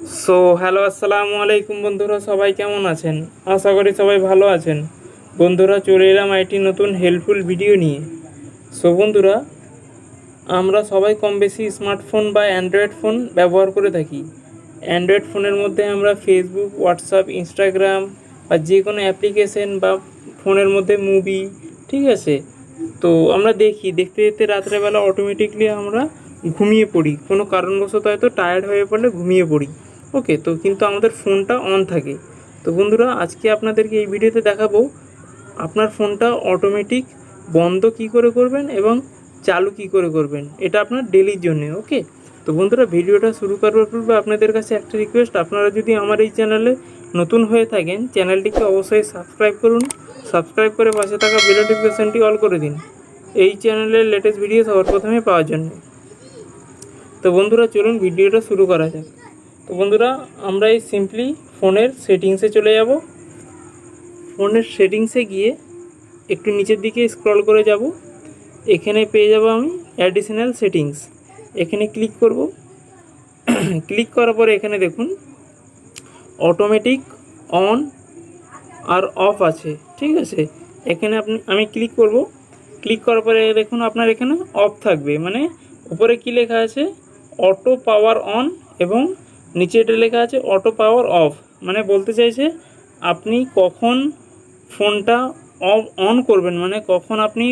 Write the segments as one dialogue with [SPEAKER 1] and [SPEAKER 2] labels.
[SPEAKER 1] Hello আসসালামু আলাইকুম বন্ধুরা, সবাই কেমন আছেন? আশা করি সবাই ভালো আছেন। বন্ধুরা, চলে এলাম একটি নতুন হেল্পফুল ভিডিও নিয়ে। বন্ধুরা, আমরা সবাই কম বেশি স্মার্টফোন বা অ্যান্ড্রয়েড ফোন ব্যবহার করে থাকি। অ্যান্ড্রয়েড ফোনের মধ্যে আমরা ফেসবুক, হোয়াটসঅ্যাপ, ইনস্টাগ্রাম বা যে কোনো অ্যাপ্লিকেশন বা ফোনের মধ্যে মুভি, ঠিক আছে, তো আমরা দেখতে দেখতে রাত্রেবেলা অটোমেটিকলি আমরা ঘুমিয়ে পড়ি। কোনো কারণবশত হয়তো টায়ার্ড হয়ে পড়লে ঘুমিয়ে পড়ি। ওকে, তো কিন্তু আমাদের ফোনটা অন থাকে। তো বন্ধুরা, আজকে আপনাদেরকে এই ভিডিওতে দেখাবো আপনার ফোনটা অটোমেটিক বন্ধ কি করে করবেন এবং চালু কি করে করবেন। এটা আপনার ডেলির জন্য। ওকে, তো বন্ধুরা, ভিডিওটা শুরু করার পূর্বে আপনাদের কাছে একটা রিকোয়েস্ট, আপনারা যদি আমার এই চ্যানেলে নতুন হয়ে থাকেন, চ্যানেলটিকে অবশ্যই সাবস্ক্রাইব করুন। সাবস্ক্রাইব করে পাশে থাকা বেল নোটিফিকেশনটি অল করে দিন এই চ্যানেলের লেটেস্ট ভিডিও সবার প্রথমে পাওয়ার জন্য। তো বন্ধুরা, চলুন ভিডিওটা শুরু করা যাক। তো বন্ধুরা, আমরা এই সিম্পলি ফোনের সেটিংসে চলে যাব। ফোনের সেটিংসে গিয়ে একটু নিচের দিকে স্ক্রল করে যাব। এখানে পেয়ে যাব আমি অ্যাডিশনাল সেটিংস। এখানে ক্লিক করব। ক্লিক করার পরে এখানে দেখুন অটোমেটিক অন আর অফ আছে, ঠিক আছে। এখানে আমি ক্লিক করব। ক্লিক করার পরে দেখুন আপনার এখানে অফ থাকবে, মানে উপরে কি লেখা আছে অটো পাওয়ার অন এবং নিচে এটা লেখা আছে অটো পাওয়ার অফ। মানে বলতে চাইছে আপনি কখন ফোনটা অন করবেন, মানে কখন আপনি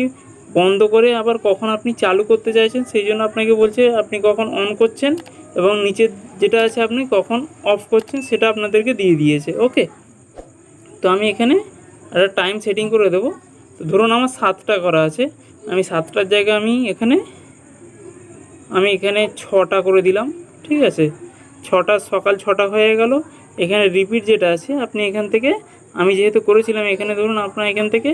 [SPEAKER 1] বন্ধ করে আবার কখন আপনি চালু করতে চাইছেন, সেই জন্য আপনাকে বলছে আপনি কখন অন করছেন, এবং নিচে যেটা আছে আপনি কখন অফ করছেন সেটা আপনাদেরকে দিয়ে দিয়েছে। ওকে, তো আমি এখানে একটা টাইম সেটিং করে দেবো। তো ধরুন আমার 7টা করা আছে, আমি 7টার জায়গায় আমি এখানে 6টা করে দিলাম, ঠিক আছে। সকাল 6টা হয়ে গেল। এখানে রিপিট যেটা আছে আপনি এখান থেকে, আমি যেহেতু করেছিলাম এখানে ধরুন আপনার এখান থেকে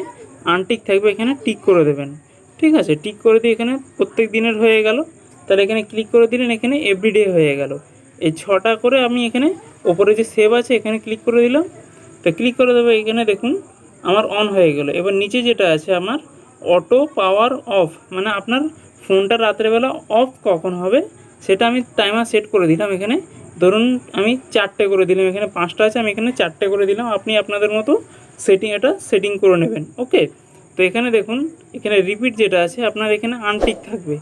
[SPEAKER 1] আনটিক থাকবে, এখানে টিক করে দেবেন, ঠিক আছে। টিক করে দিয়ে এখানে প্রত্যেক দিনের হয়ে গেল, তাহলে এখানে ক্লিক করে দিলেন, এখানে এভরিডে হয়ে গেল। এই 6টা করে আমি এখানে ওপরে যে সেভ আছে এখানে ক্লিক করে দিলাম। তো ক্লিক করে দেবো, এখানে দেখুন আমার অন হয়ে গেল। এবার নিচে যেটা আছে আমার অটো পাওয়ার অফ, মানে আপনার ফোনটা রাত্রেবেলা অফ কখন হবে সেটা আমি টাইমার সেট করে দিলাম। এখানে ধরুন আমি 4টে করে দিলাম, এখানে 5টা আছে, আমি এখানে 4টে করে দিলাম। আপনি আপনাদের মতো সেটিং করে নেবেন। ওকে, তো এখানে দেখুন এখানে রিপিট যেটা আছে আপনার এখানে আনটিক থাকবে,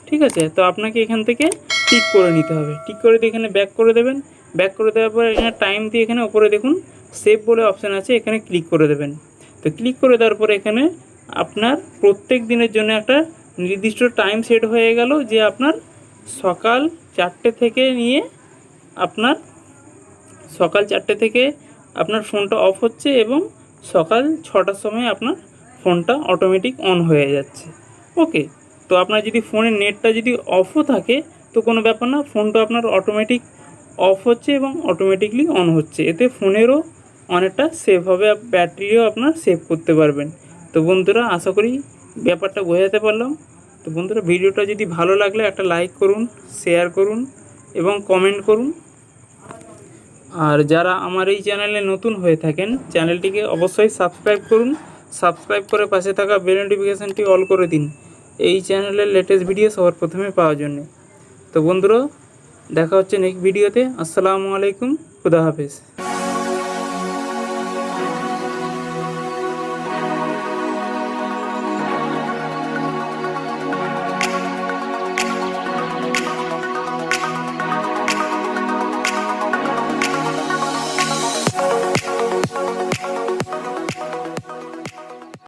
[SPEAKER 1] ঠিক আছে। তো আপনাকে এখান থেকে টিক করে নিতে হবে। টিক করে দিয়ে এখানে ব্যাক করে দেবেন। ব্যাক করে দেওয়ার পর এখানে টাইম দিয়ে এখানে ওপরে দেখুন সেভ বলে অপশান আছে, এখানে ক্লিক করে দেবেন। তো ক্লিক করে দেওয়ার পর এখানে আপনার প্রত্যেক দিনের জন্য একটা নির্দিষ্ট টাইম সেট হয়ে গেল, যে আপনার সকাল 4টে থেকে নিয়ে আপনার ফোনটা অফ হচ্ছে এবং সকাল 6টার সময় আপনার ফোনটা অটোমেটিক অন হয়ে যাচ্ছে। ওকে, তো আপনার যদি ফোনের নেটটা যদি অফও থাকে তো কোনো ব্যাপার না, ফোনটা আপনার অটোমেটিক অফ হচ্ছে এবং অটোমেটিকলি অন হচ্ছে। এতে ফোনেরও অনেকটা সেভ হবে, ব্যাটারিও আপনার সেভ করতে পারবেন। তো বন্ধুরা, আশা করি ব্যাপারটা বোঝাতে পারলাম। তো বন্ধুরা, ভিডিওটা যদি ভালো লাগলে একটা লাইক করুন, শেয়ার করুন এবং কমেন্ট করুন। আর যারা আমার এই চ্যানেলে নতুন হয়ে থাকেন, চ্যানেলটিকে অবশ্যই সাবস্ক্রাইব করুন। সাবস্ক্রাইব করে পাশে থাকা বেল নোটিফিকেশানটি অল করে দিন এই চ্যানেলের লেটেস্ট ভিডিও সবার প্রথমে পাওয়ার জন্য। তো বন্ধুরা, দেখা হচ্ছে নেক্সট ভিডিওতে। আসসালামু আলাইকুম, খুদা হাফেজ।